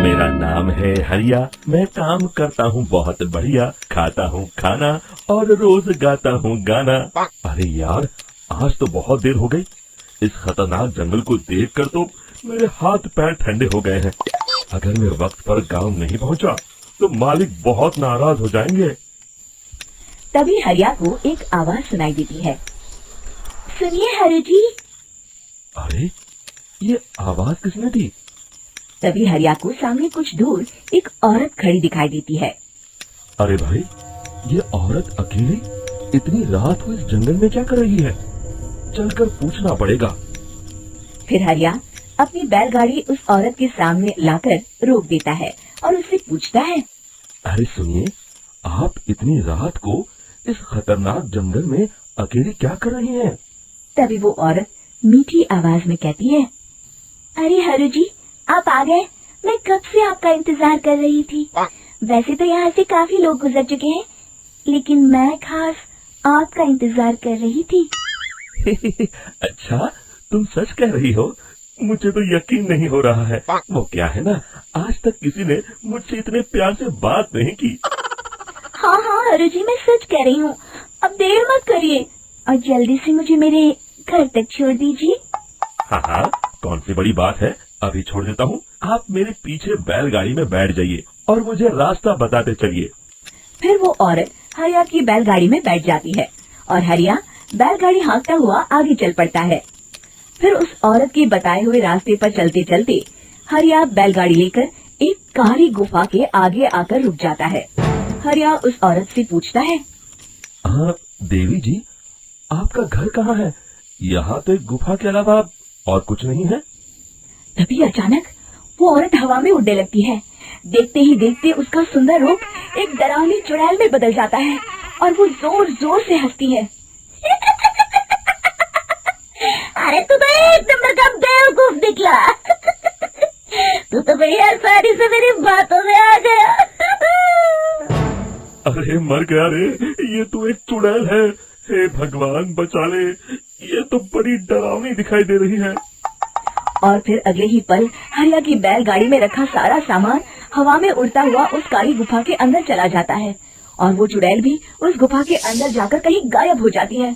मेरा नाम है हरिया, मैं काम करता हूँ बहुत बढ़िया, खाता हूँ खाना और रोज गाता हूँ गाना। अरे यार, आज तो बहुत देर हो गई। इस खतरनाक जंगल को देखकर तो मेरे हाथ पैर ठंडे हो गए हैं। अगर मैं वक्त पर गांव नहीं पहुंचा तो मालिक बहुत नाराज हो जाएंगे। तभी हरिया को एक आवाज सुनाई देती है। सुनिए हरि जी। अरे, ये आवाज किसने दी? तभी हरिया को सामने कुछ दूर एक औरत खड़ी दिखाई देती है। अरे भाई, ये औरत अकेली इतनी रात को इस जंगल में क्या कर रही है? चलकर पूछना पड़ेगा। फिर हरिया अपनी बैलगाड़ी उस औरत के सामने लाकर रोक देता है और उससे पूछता है। अरे सुनिए, आप इतनी रात को इस खतरनाक जंगल में अकेली क्या कर रही हैं? तभी वो औरत मीठी आवाज में कहती है। अरे हरु जी, आप आ गए। मैं कब से आपका इंतजार कर रही थी। वैसे तो यहाँ से काफी लोग गुजर चुके हैं, लेकिन मैं खास आपका इंतजार कर रही थी। अच्छा, तुम सच कह रही हो? मुझे तो यकीन नहीं हो रहा है। वो क्या है ना, आज तक किसी ने मुझसे इतने प्यार से बात नहीं की। हाँ हाँ हरु जी, मैं सच कह रही हूँ। अब देर मत करिए और जल्दी से मुझे मेरे घर तक छोड़ दीजिए। हाँ हाँ, कौन सी बड़ी बात है, अभी छोड़ देता हूँ। आप मेरे पीछे बैलगाड़ी में बैठ जाइए और मुझे रास्ता बताते चलिए। फिर वो औरत हरिया की बैलगाड़ी में बैठ जाती है और हरिया बैलगाड़ी हाँकता हुआ आगे चल पड़ता है। फिर उस औरत के बताए हुए रास्ते पर चलते चलते हरिया बैलगाड़ी लेकर एक काली गुफा के आगे आकर रुक जाता है। हरिया उस औरत से पूछता है। हाँ देवी जी, आपका घर कहाँ है? यहाँ तो एक गुफा के अलावा और कुछ नहीं है। तभी अचानक वो औरत हवा में उड़ने लगती है। देखते ही देखते उसका सुंदर रूप एक डरावनी चुड़ैल में बदल जाता है और वो जोर जोर से हंसती है। अरे तू तो एक नंबर का बेवकूफ निकला। तू तो बड़ी आसानी से मेरी बातों में आ गया। अरे मर गया रे, ये तो एक चुड़ैल है। हे भगवान बचा ले, ये तो बड़ी डरावनी दिखाई दे रही है। और फिर अगले ही पल हरिया की बैलगाड़ी में रखा सारा सामान हवा में उड़ता हुआ उस काली गुफा के अंदर चला जाता है और वो चुड़ैल भी उस गुफा के अंदर जाकर कहीं गायब हो जाती है।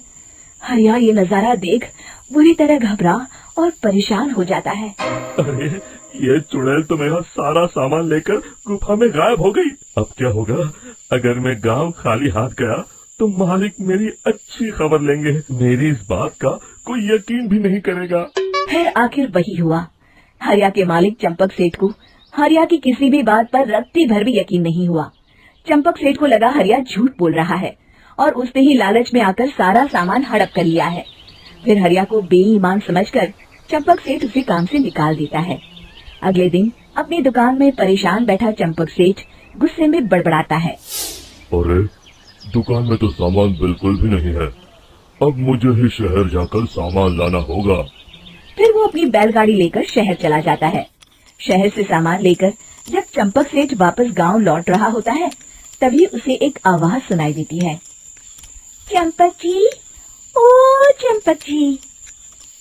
हरिया ये नजारा देख बुरी तरह घबरा और परेशान हो जाता है। अरे, ये चुड़ैल तो मेरा सारा सामान लेकर गुफा में गायब हो गई। अब क्या होगा? अगर मैं गांव खाली हाथ गया तो मालिक मेरी अच्छी खबर लेंगे। मेरी इस बात का कोई यकीन भी नहीं करेगा। फिर आखिर वही हुआ। हरिया के मालिक चंपक सेठ को हरिया की किसी भी बात पर रत्ती भर भी यकीन नहीं हुआ। चंपक सेठ को लगा हरिया झूठ बोल रहा है और उसने ही लालच में आकर सारा सामान हड़प कर लिया है। फिर हरिया को बेईमान समझकर चंपक सेठ उसे काम से निकाल देता है। अगले दिन अपनी दुकान में परेशान बैठा चंपक सेठ गुस्से में बड़बड़ाता है। अरे, दुकान में तो सामान बिल्कुल भी नहीं है। अब मुझे ही शहर जाकर सामान लाना होगा। फिर वो अपनी बैलगाड़ी लेकर शहर चला जाता है। शहर से सामान लेकर जब चंपक सेठ वापस गांव लौट रहा होता है, तभी उसे एक आवाज सुनाई देती है। चंपक जी, ओ चंपक जी।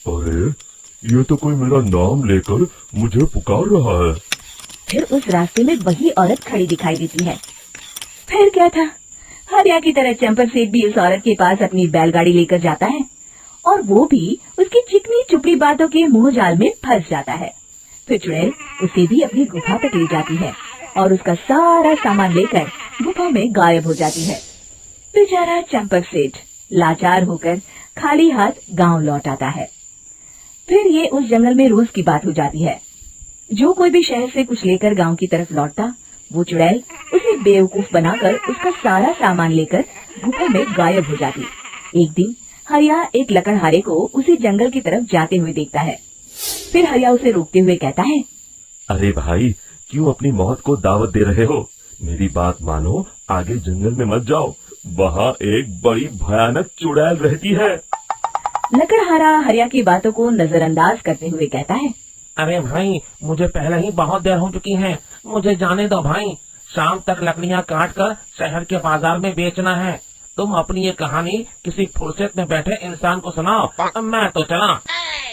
अरे, ये तो कोई मेरा नाम लेकर मुझे पुकार रहा है। फिर उस रास्ते में वही औरत खड़ी दिखाई देती है। फिर क्या था, हरिया की तरह चंपक सेठ भी उस औरत के पास अपनी बैलगाड़ी लेकर जाता है और वो भी उसकी चिकनी चुपड़ी बातों के मोह जाल में फंस जाता है। फिर चुड़ैल उसे भी अपनी गुफा तक ले जाती है और उसका सारा सामान लेकर गुफा में गायब हो जाती है। बेचारा चंपक सेठ लाचार होकर खाली हाथ गांव लौट आता है। फिर ये उस जंगल में रोज की बात हो जाती है। जो कोई भी शहर से कुछ लेकर गांव की तरफ लौटता, वो चुड़ैल उसे बेवकूफ बनाकर उसका सारा सामान लेकर गुफा में गायब हो जाती। एक दिन हरिया एक लकड़हारे को उसे जंगल की तरफ जाते हुए देखता है। फिर हरिया उसे रोकते हुए कहता है। अरे भाई, क्यों अपनी मौत को दावत दे रहे हो? मेरी बात मानो, आगे जंगल में मत जाओ। वहाँ एक बड़ी भयानक चुड़ैल रहती है। लकड़हारा हरिया की बातों को नजरअंदाज करते हुए कहता है। अरे भाई, मुझे पहले ही बहुत देर हो चुकी है, मुझे जाने दो भाई। शाम तक लकड़ियाँ काट कर शहर के बाजार में बेचना है। तुम अपनी ये कहानी किसी फुर्सत में बैठे इंसान को सुनाओ, मैं तो चला।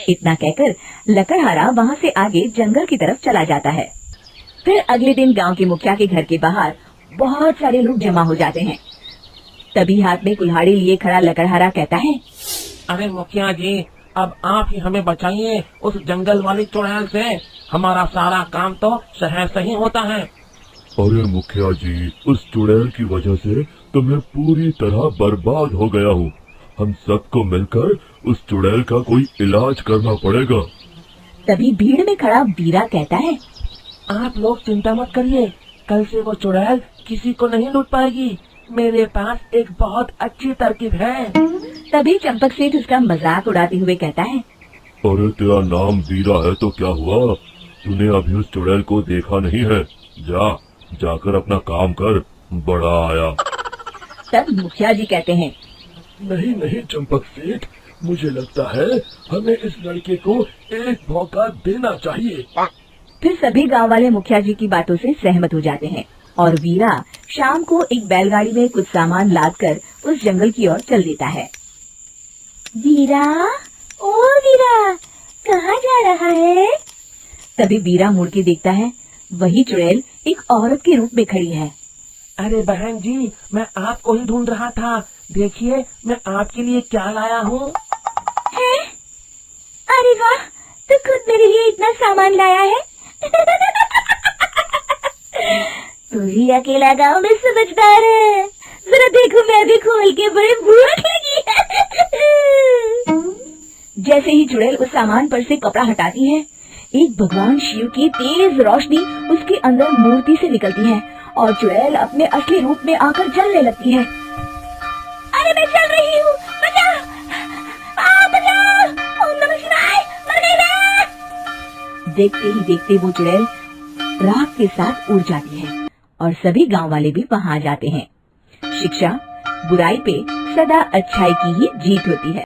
इतना कहकर लकड़हारा वहाँ से आगे जंगल की तरफ चला जाता है। फिर अगले दिन गांव के मुखिया के घर के बाहर बहुत सारे लोग जमा हो जाते हैं। तभी हाथ में कुल्हाड़ी लिए खड़ा लकड़हारा कहता है, अरे मुखिया जी, अब आप ही हमें बचाइए उस जंगल वाली चुड़ैल से। हमारा सारा काम तो शहर से ही होता है। अरे मुखिया जी, उस चुड़ैल की वजह से तो मैं पूरी तरह बर्बाद हो गया हूँ। हम सबको मिलकर उस चुड़ैल का कोई इलाज करना पड़ेगा। तभी भीड़ में खड़ा वीरा कहता है, आप लोग चिंता मत करिए, कल से वो चुड़ैल किसी को नहीं लूट पाएगी। मेरे पास एक बहुत अच्छी तरकीब है। तभी चंपक सेठ उसका मजाक उड़ाते हुए कहता है, अरे तेरा नाम वीरा है तो क्या हुआ? तूने अभी उस चुड़ैल को देखा नहीं है? जाकर अपना काम कर, बड़ा आया। तब मुखिया जी कहते हैं, नहीं नहीं चंपक सेठ, मुझे लगता है हमें इस लड़के को एक मौका देना चाहिए। फिर सभी गांव वाले मुखिया जी की बातों से सहमत हो जाते हैं और वीरा शाम को एक बैलगाड़ी में कुछ सामान लादकर उस जंगल की ओर चल देता है। वीरा, ओ वीरा, कहाँ जा रहा है? तभी वीरा मुड़ के देखता है, वही चुड़ैल एक औरत के रूप में खड़ी है। अरे बहन जी, मैं आपको ही ढूंढ रहा था। देखिए मैं आपके लिए क्या लाया हूँ। है? अरे वाह, तू खुद मेरे लिए इतना सामान लाया है। तू ही अकेला गांव में समझदार है। जरा देखो, मैं भी खोल के बड़ी भूख लगी है। जैसे ही चुड़ैल उस सामान पर से कपड़ा हटाती है, एक भगवान शिव की तेज रोशनी उसके अंदर मूर्ति से निकलती है और चुड़ैल अपने असली रूप में आकर जलने लगती है। अरे मैं जल रही हूँ, बचाओ! बचाओ! ओम नमः शिवाय, मर गई मैं! देखते ही देखते वो चुड़ैल राख के साथ उड़ जाती है और सभी गांव वाले भी वहां जाते हैं। शिक्षा बुराई पे सदा अच्छाई की ही जीत होती है।